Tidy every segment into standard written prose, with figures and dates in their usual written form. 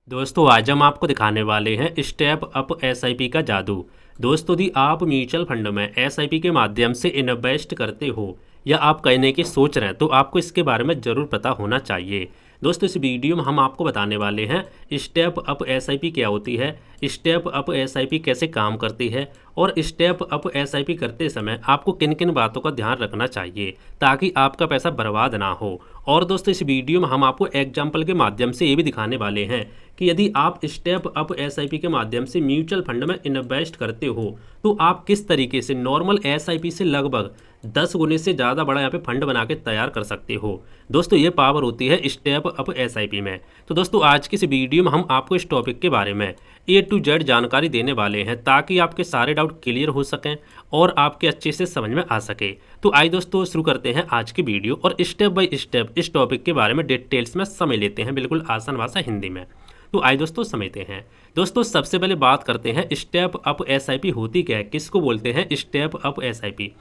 दोस्तों आज हम आपको दिखाने वाले हैं स्टेप अप एसआईपी का जादू। दोस्तों यदि आप म्यूचुअल फंड में एसआईपी के माध्यम से इन्वेस्ट करते हो या आप करने की सोच रहे हैं तो आपको इसके बारे में ज़रूर पता होना चाहिए। दोस्तों इस वीडियो में हम आपको बताने वाले हैं स्टेप अप एसआईपी क्या होती है, स्टेप अप एसआईपी कैसे काम करती है और स्टेप अप एसआईपी करते समय आपको किन किन बातों का ध्यान रखना चाहिए ताकि आपका पैसा बर्बाद ना हो। और दोस्तों इस वीडियो में हम आपको एग्जाम्पल के माध्यम से ये भी दिखाने वाले हैं कि यदि आप स्टेप अप एसआईपी के माध्यम से म्यूचुअल फंड में इन्वेस्ट करते हो तो आप किस तरीके से नॉर्मल एसआईपी से लगभग 10 गुने से ज़्यादा बड़ा यहाँ पे फंड बना के तैयार कर सकते हो। दोस्तों ये पावर होती है स्टेप अप एसआईपी में। तो दोस्तों आज की इस वीडियो में हम आपको इस टॉपिक के बारे में A to Z जानकारी देने वाले हैं ताकि आपके सारे डाउट क्लियर हो सकें और आपके अच्छे से समझ में आ सके। तो आइए दोस्तों शुरू करते हैं आज की वीडियो और स्टेप बाय स्टेप इस टॉपिक के बारे में डिटेल्स में समझ लेते हैं, बिल्कुल आसान भाषा हिंदी में। तो आइए दोस्तों समझते हैं। दोस्तों सबसे पहले बात करते हैं स्टेप अप एसआईपी होती क्या है, किसको बोलते हैं स्टेप अप एसआईपी।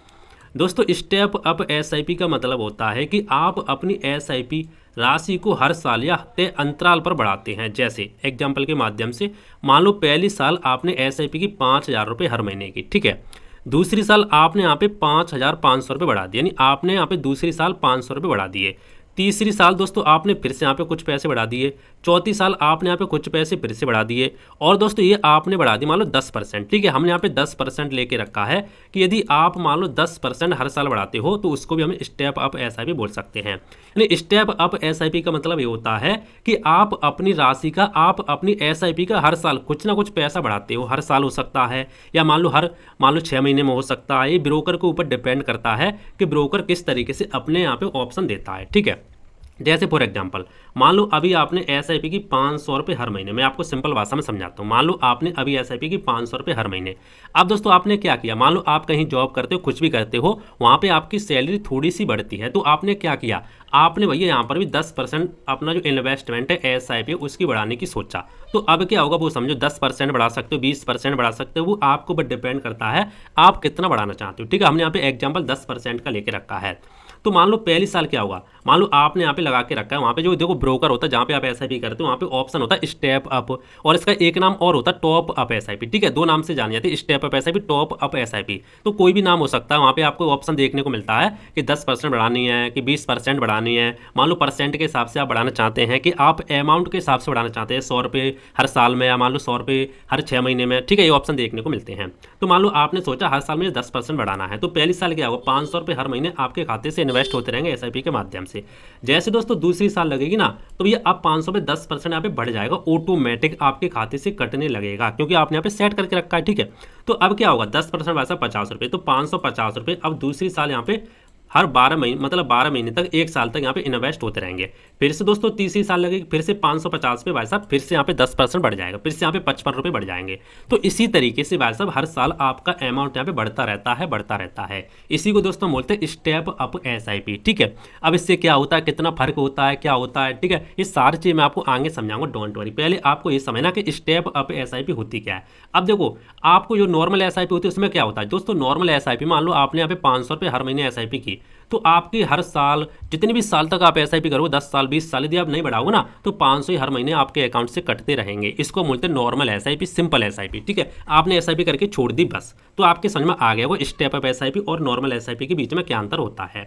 दोस्तों स्टेप अप एसआईपी का मतलब होता है कि आप अपनी एसआईपी राशि को हर साल या तय अंतराल पर बढ़ाते हैं। जैसे एग्जाम्पल के माध्यम से मान लो पहली साल आपने एसआईपी की 5,000 रुपये हर महीने की, ठीक है। दूसरी साल आपने यहाँ पे 5,500 रुपये बढ़ा दिए, यानी आपने यहाँ पे दूसरी साल 500 रुपये बढ़ा दिए। तीसरी साल दोस्तों आपने फिर से यहाँ पे कुछ पैसे बढ़ा दिए। चौथी साल आपने यहाँ पे कुछ पैसे फिर से बढ़ा दिए। और दोस्तों ये आपने बढ़ा दी मान लो 10%, ठीक है। हमने यहाँ पे 10% लेके रखा है कि यदि आप मान लो 10% हर साल बढ़ाते हो तो उसको भी हम स्टेप अप एसआईपी बोल सकते हैं। यानी स्टेप अप एसआईपी का मतलब ये होता है कि आप अपनी राशि का, आप अपनी एसआईपी का हर साल कुछ ना कुछ पैसा बढ़ाते हो। हर साल हो सकता है या मान लो 6 महीने में हो सकता है। ये ब्रोकर के ऊपर डिपेंड करता है कि ब्रोकर किस तरीके से अपने यहाँ पे ऑप्शन देता है, ठीक है। जैसे फॉर एग्जांपल मान लो अभी आपने एसआईपी की 500 रुपये हर महीने, मैं आपको सिंपल भाषा में समझाता हूँ। मान लो आपने अभी एसआईपी की 500 रुपये हर महीने। अब दोस्तों आपने क्या किया, मान लो आप कहीं जॉब करते हो, कुछ भी करते हो, वहाँ पे आपकी सैलरी थोड़ी सी बढ़ती है तो आपने क्या किया, आपने भैया यहाँ पर भी 10% अपना जो इन्वेस्टमेंट है एसआईपी उसकी बढ़ाने की सोचा। तो अब क्या होगा वो समझो, 10% बढ़ा सकते हो, 20% बढ़ा सकते हो, वो आपको ऊपर डिपेंड करता है आप कितना बढ़ाना चाहते हो, ठीक है। हमने यहाँ पे एग्जाम्पल 10% का लेके रखा है। तो मान लो पहली साल क्या होगा, मान लो आपने यहाँ पे लगा के रखा है, वहाँ पे जो देखो ब्रोकर होता है जहाँ पे आप एसआईपी करते हो वहाँ पे ऑप्शन होता है स्टेप अप और इसका एक नाम और होता है टॉप अप एसआईपी, ठीक है। दो नाम से जानी जाती है, step up SIP, top up SIP. तो कोई भी नाम हो सकता है, वहाँ पे आपको ऑप्शन देखने को मिलता है कि 10% बढ़ानी है कि 20% बढ़ानी है। मान लो परसेंट के हिसाब से आप बढ़ाना चाहते हैं कि आप अमाउंट के हिसाब से बढ़ाना चाहते हैं, 100 रुपये हर साल में या मान लो 100 रुपये हर 6 महीने में, ठीक है। ये ऑप्शन देखने को मिलते हैं। तो मान लो आपने सोचा हर साल में 10% बढ़ाना है तो पहली साल क्या होगा, 500 रुपये हर महीने आपके खाते से इन्वेस्ट होते रहेंगे एसआईपी के माध्यम से। जैसे दोस्तों दूसरी साल लगेगी ना तो ये अब 500 पे 10% यहाँ पे बढ़ जाएगा, ऑटोमेटिक आपके खाते से कटने लगेगा क्योंकि आपने यहाँ पे सेट करके रखा है, ठीक है। तो अब क्या होगा, 10% वैसा 50 रुपये, तो 550 रुपये अब दूसरी साल यहाँ पे हर 12 महीने, मतलब 12 महीने तक, एक साल तक यहाँ पे इन्वेस्ट होते रहेंगे। फिर से दोस्तों तीसरी साल लगेगी, फिर से 550 पे भाई साहब फिर से यहाँ पे 10% बढ़ जाएगा, फिर से यहाँ पे 55 रुपये बढ़ जाएंगे। तो इसी तरीके से भाई साहब हर साल आपका अमाउंट यहाँ पे बढ़ता रहता है। इसी को दोस्तों बोलते हैं स्टेप अप एसआईपी, ठीक है। अब इससे क्या होता है, कितना फर्क होता है, क्या होता है, ठीक है, ये सारी चीज़ मैं आपको आगे समझाऊंगा, डोंट वरी। पहले आपको ये समझना कि स्टेप अप एसआईपी होती क्या है। अब देखो आपको जो नॉर्मल एसआईपी होती है उसमें क्या होता है दोस्तों, नॉर्मल एसआईपी मान लो आपने यहाँ पे 500 रुपये हर महीने एसआईपी की तो आपकी हर साल जितनी भी साल तक आप एसआईपी करोगे, 10 साल 20 साल, यदि आप नहीं बढ़ाओगे ना तो 500 ही हर महीने आपके अकाउंट से कटते रहेंगे। इसको बोलते हैं नॉर्मल एसआईपी, सिंपल एसआईपी, ठीक है। आपने एसआईपी करके छोड़ दी बस, तो आपके समझ में आ गया वो स्टेप अप एसआईपी और नॉर्मल एसआईपी के बीच में क्या अंतर होता है,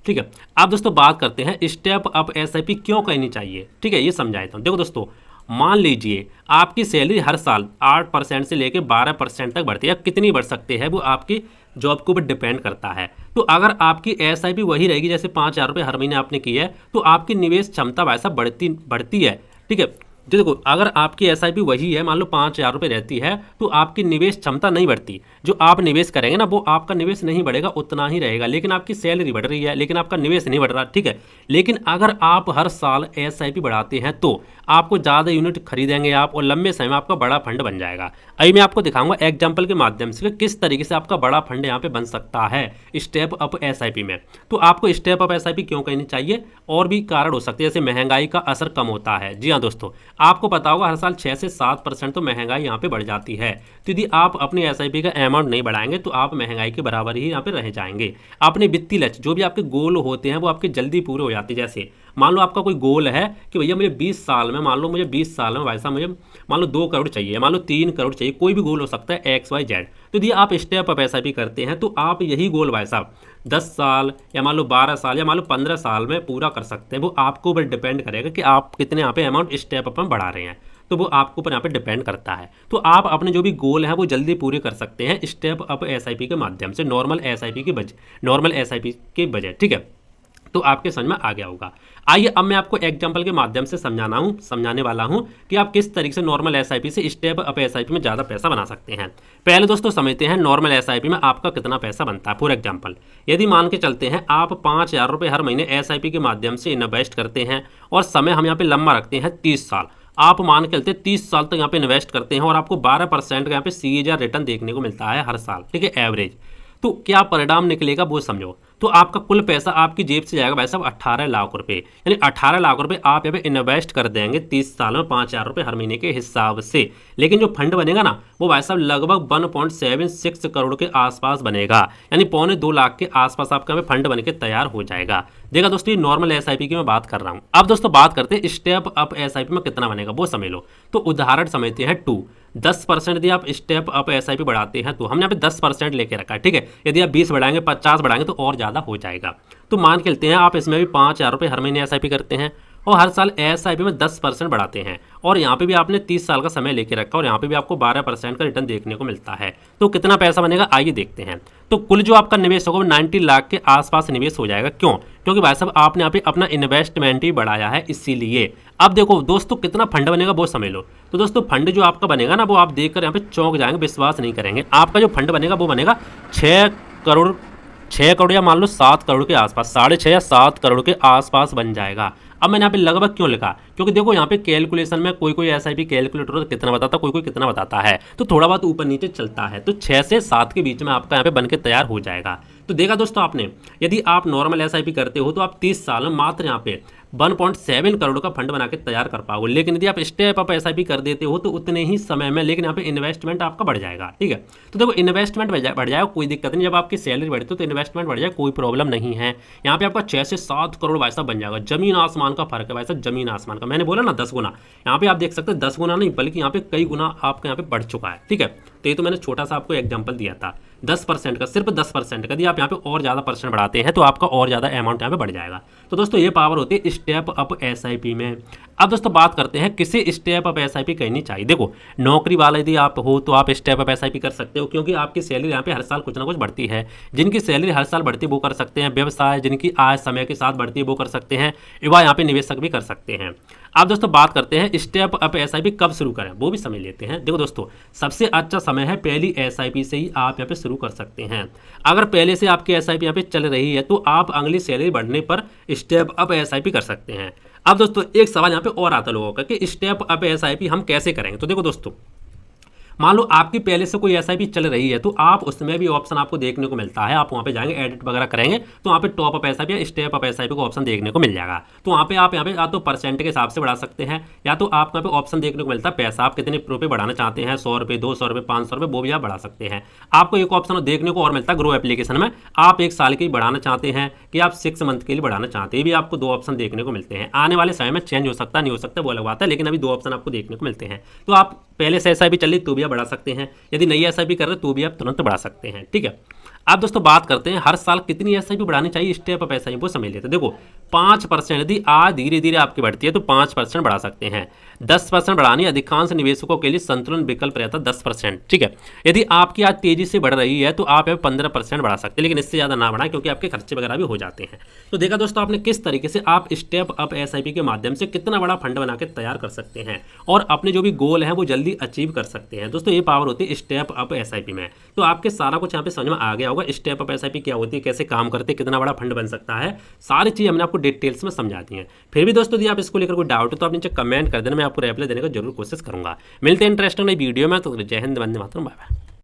ठीक है। अब दोस्तों बात करते हैं स्टेप अप एसआईपी क्यों करनी चाहिए, ठीक है, ये समझाता हूँ। देखो दोस्तों मान लीजिए आपकी सैलरी हर साल 8% से लेकर 12% तक बढ़ती है, कितनी बढ़ सकती है वो आपकी जॉब के ऊपर डिपेंड करता है। तो अगर आपकी एसआईपी वही रहेगी जैसे 5,000 रुपये हर महीने आपने की है तो आपकी निवेश क्षमता वैसा बढ़ती है, ठीक है। जो देखो अगर आपकी एसआईपी वही है, मान लो 5,000 रुपये रहती है तो आपकी निवेश क्षमता नहीं बढ़ती। जो आप निवेश करेंगे ना वो आपका निवेश नहीं बढ़ेगा, उतना ही रहेगा, लेकिन आपकी सैलरी बढ़ रही है लेकिन आपका निवेश नहीं बढ़ रहा, ठीक है। लेकिन अगर आप हर साल एसआईपी बढ़ाते हैं तो आपको ज़्यादा यूनिट खरीदेंगे आप और लंबे समय में आपका बड़ा फंड बन जाएगा। अभी मैं आपको दिखाऊंगा एग्जाम्पल के माध्यम से किस तरीके से आपका बड़ा फंड यहाँ पे बन सकता है स्टेप अप एसआईपी में। तो आपको स्टेप अप एसआईपी क्यों करनी चाहिए, और भी कारण हो सकते हैं, जैसे महंगाई का असर कम होता है। जी हाँ दोस्तों, आपको पता होगा हर साल 6 से 7% तो महंगाई यहाँ पे बढ़ जाती है। तो यदि आप अपनी एसआईपी का अमाउंट नहीं बढ़ाएंगे तो आप महंगाई के बराबर ही यहाँ पे रह जाएंगे। अपने वित्तीय लक्ष्य जो भी आपके गोल होते हैं वो आपके जल्दी पूरे हो जाते हैं। जैसे मान लो आपका कोई गोल है कि भैया मुझे 20 साल में, मान लो मुझे 20 साल में भाई साहब मुझे मान लो 2 करोड़ चाहिए, मान लो 3 करोड़ चाहिए, कोई भी गोल हो सकता है XYZ। तो यदि आप स्टेप अप SIP करते हैं तो आप यही गोल भाई साहब 10 साल या मान लो 12 साल या मान लो 15 साल में पूरा कर सकते हैं। वो आपको ऊपर डिपेंड करेगा कि आप कितने यहाँ पे अमाउंट स्टेप अप में बढ़ा रहे हैं, तो वो आपके ऊपर यहाँ पे डिपेंड करता है। तो आप अपने जो भी गोल हैं वो जल्दी पूरे कर सकते हैं स्टेप अप SIP के माध्यम से, नॉर्मल SIP के बजाय, ठीक है। तो आपके समझ में आ गया होगा। आइए अब मैं आपको एग्जांपल के माध्यम से समझाने वाला हूं कि आप किस तरीके से नॉर्मल SIP से स्टेप अप SIP में ज़्यादा पैसा बना सकते हैं। पहले दोस्तों समझते हैं नॉर्मल SIP में आपका कितना पैसा बनता है। फॉर एग्जांपल यदि मान के चलते हैं आप 5,000 रुपये हर महीने SIP के माध्यम से इन्वेस्ट करते हैं और समय हम यहाँ पे लंबा रखते हैं 30 साल। आप मान के चलते 30 साल तक यहाँ पे इन्वेस्ट करते हैं और आपको 12% का यहाँ पे CAGR रिटर्न देखने को मिलता है हर साल, ठीक है, एवरेज। तो क्या परिणाम निकलेगा वो समझो। तो आपका कुल पैसा आपकी जेब से जाएगा भाई साहब 18 लाख रुपए, यानी 18 लाख रुपए आप यहाँ पे इन्वेस्ट कर देंगे 30 साल में 5,000 रुपये हर महीने के हिसाब से। लेकिन जो फंड बनेगा ना वो भाई साहब लगभग 1.76 करोड़ के आसपास बनेगा, यानी 1.25 लाख के आसपास आपका फंड बन के तैयार हो जाएगा। देखा दोस्तों ये नॉर्मल SIP की मैं बात कर रहा हूँ। अब दोस्तों बात करते हैं स्टेप अप SIP में कितना बनेगा वो समझ लो। तो उदाहरण समझते हैं 10% यदि आप स्टेप अप SIP बढ़ाते हैं तो हमने यहाँ पे 10% लेके रखा है, ठीक है। यदि आप 20 बढ़ाएंगे 50 बढ़ाएंगे तो और ज़्यादा हो जाएगा। तो मान के चलते हैं आप इसमें भी 5,000 रुपये हर महीने SIP करते हैं और हर साल SIP में 10% बढ़ाते हैं और यहाँ पे भी आपने 30 साल का समय लेके रखा और यहाँ पे भी आपको 12% का रिटर्न देखने को मिलता है। तो कितना पैसा बनेगा आइए देखते हैं। तो कुल जो आपका निवेश होगा वो 90 लाख के आसपास निवेश हो जाएगा। क्यों? क्योंकि भाई साहब आपने यहाँ पे अपना इन्वेस्टमेंट ही बढ़ाया है, इसीलिए। अब देखो दोस्तों कितना फंड बनेगा वो समझ लो। तो दोस्तों फंड जो आपका बनेगा ना वो आप देखकर यहाँ पे चौंक जाएंगे, विश्वास नहीं करेंगे। आपका जो फंड बनेगा वो बनेगा 6 करोड़ या मान लो 7 करोड़ के आसपास, 6.5 या 7 करोड़ के आसपास बन जाएगा। अब मैंने यहाँ पे लगभग क्यों लिखा? क्योंकि देखो यहाँ पे कैलकुलेशन में कोई SIP कैलकुलेटर तो कितना बताता है, कोई कितना बताता है, तो थोड़ा बहुत ऊपर नीचे चलता है। तो 6 से 7 के बीच में आपका यहाँ पे बन के तैयार हो जाएगा। तो देखा दोस्तों आपने, यदि आप नॉर्मल SIP करते हो तो आप 30 साल में मात्र यहाँ पे 1.7 करोड़ का फंड बना के तैयार कर पाओगे। लेकिन यदि आप स्टेप अप SIP कर देते हो तो उतने ही समय में, लेकिन यहाँ पे इन्वेस्टमेंट आपका बढ़ जाएगा, ठीक है। तो देखो इन्वेस्टमेंट बढ़ जाएगा, कोई दिक्कत नहीं। जब आपकी सैलरी बढ़ती है तो इन्वेस्टमेंट बढ़ जाए, कोई प्रॉब्लम नहीं है। यहाँ पे आपका 6 से 7 करोड़ भाई साहब बन जाएगा। जमीन आसमान का फर्क है भाई साहब, जमीन आसमान का। मैंने बोला ना 10 गुना, यहाँ पे आप देख सकते हैं 10 गुना नहीं बल्कि यहाँ पे कई गुना आपके यहाँ पे बढ़ चुका है, ठीक है। तो ये तो मैंने छोटा सा आपको एग्जाम्पल दिया था 10% का, सिर्फ 10% का। यदि आप यहाँ पे और ज़्यादा परसेंट बढ़ाते हैं तो आपका और ज़्यादा अमाउंट यहाँ पे बढ़ जाएगा। तो दोस्तों ये पावर होती है स्टेप अप SIP में। अब दोस्तों बात करते हैं किसे स्टेप अप SIP करनी चाहिए। देखो नौकरी वाला यदि आप हो तो आप स्टेप अप SIP कर सकते हो, क्योंकि आपकी सैलरी यहाँ पे हर साल कुछ ना कुछ बढ़ती है। जिनकी सैलरी हर साल बढ़ती है वो कर सकते हैं। व्यवसाय जिनकी आय समय के साथ बढ़ती है वो कर सकते हैं। युवा यहाँ पे निवेशक भी कर सकते हैं। अब दोस्तों बात करते हैं स्टेप अप SIP कब शुरू करें वो भी समझ लेते हैं। देखो दोस्तों सबसे अच्छा समय है पहली SIP से ही आप यहाँ पे शुरू कर सकते हैं। अगर पहले से आपकी SIP यहाँ पे चल रही है तो आप अगली सैलरी बढ़ने पर स्टेप अप SIP कर सकते हैं। अब दोस्तों एक सवाल यहाँ पे और आता लोगों का कि स्टेप अप SIP हम कैसे करेंगे। तो देखो दोस्तों मान लो आपकी पहले से कोई SIP चल रही है तो आप उसमें भी ऑप्शन आपको देखने को मिलता है। आप वहाँ पे जाएंगे एडिट वगैरह करेंगे तो वहाँ पे टॉप अप SIP या स्टेप अप SIP को ऑप्शन देखने को मिल जाएगा। तो वहाँ पे आप यहाँ पे या तो परसेंट के हिसाब से बढ़ा सकते हैं या तो आपको यहाँ पे ऑप्शन देखने को मिलता है पैसा आप कितने रुपये बढ़ाना चाहते हैं, 100 रुपये, 200 रुपये, 500 रुपये, वो भी आप बढ़ा सकते हैं। आपको एक ऑप्शन देखने को और मिलता है ग्रो एप्लीकेशन में, आप 1 साल के लिए बढ़ाना चाहते हैं कि आप 6 मंथ के लिए बढ़ाना चाहते हैं, भी आपको 2 ऑप्शन देखने को मिलते हैं। आने वाले समय में चेंज हो सकता नहीं हो सकता वो अलग बात है, लेकिन अभी 2 ऑप्शन आपको देखने को मिलते हैं। तो आप पहले से SIP चल रही तो भी आप बढ़ा सकते हैं, यदि नई SIP कर रहे तो भी आप तुरंत बढ़ा सकते हैं, ठीक है। अब दोस्तों बात करते हैं हर साल कितनी SIP बढ़ानी चाहिए स्टेप अप SIP वो समझ लेते हैं। देखो 5% यदि आज धीरे धीरे आपकी बढ़ती है तो 5% बढ़ा सकते हैं। 10% बढ़ानी अधिकांश निवेशकों के लिए संतुलन विकल्प रहता है 10%, ठीक है। यदि आपकी आज तेजी से बढ़ रही है तो आप 15% बढ़ा सकते हैं, लेकिन इससे ज़्यादा ना बढ़ाएं क्योंकि आपके खर्चे वगैरह भी हो जाते हैं। तो देखा दोस्तों आपने किस तरीके से आप स्टेप अप SIP के माध्यम से कितना बड़ा फंड बना के तैयार कर सकते हैं और अपने जो भी गोल हैं वो जल्दी अचीव कर सकते हैं। दोस्तों ये पावर होती है स्टेप अप SIP में। तो आपके सारा कुछ यहाँ पे समझ में आ गया होगा स्टेप अप SIP क्या होती है, कैसे काम करते हैं, कितना बड़ा फंड बन सकता है, सारी चीज़ हमने आपको डिटेल्स में समझा दी है। फिर भी दोस्तों यदि आप इसको लेकर कोई डाउट है तो आप नीचे कमेंट कर देना, मैं आपको रिप्लाई देने का जरूर कोशिश करूंगा। मिलते हैं इंटरेस्टिंग नई वीडियो में। तो जय हिंद, वंदे मातरम, बाय बाय।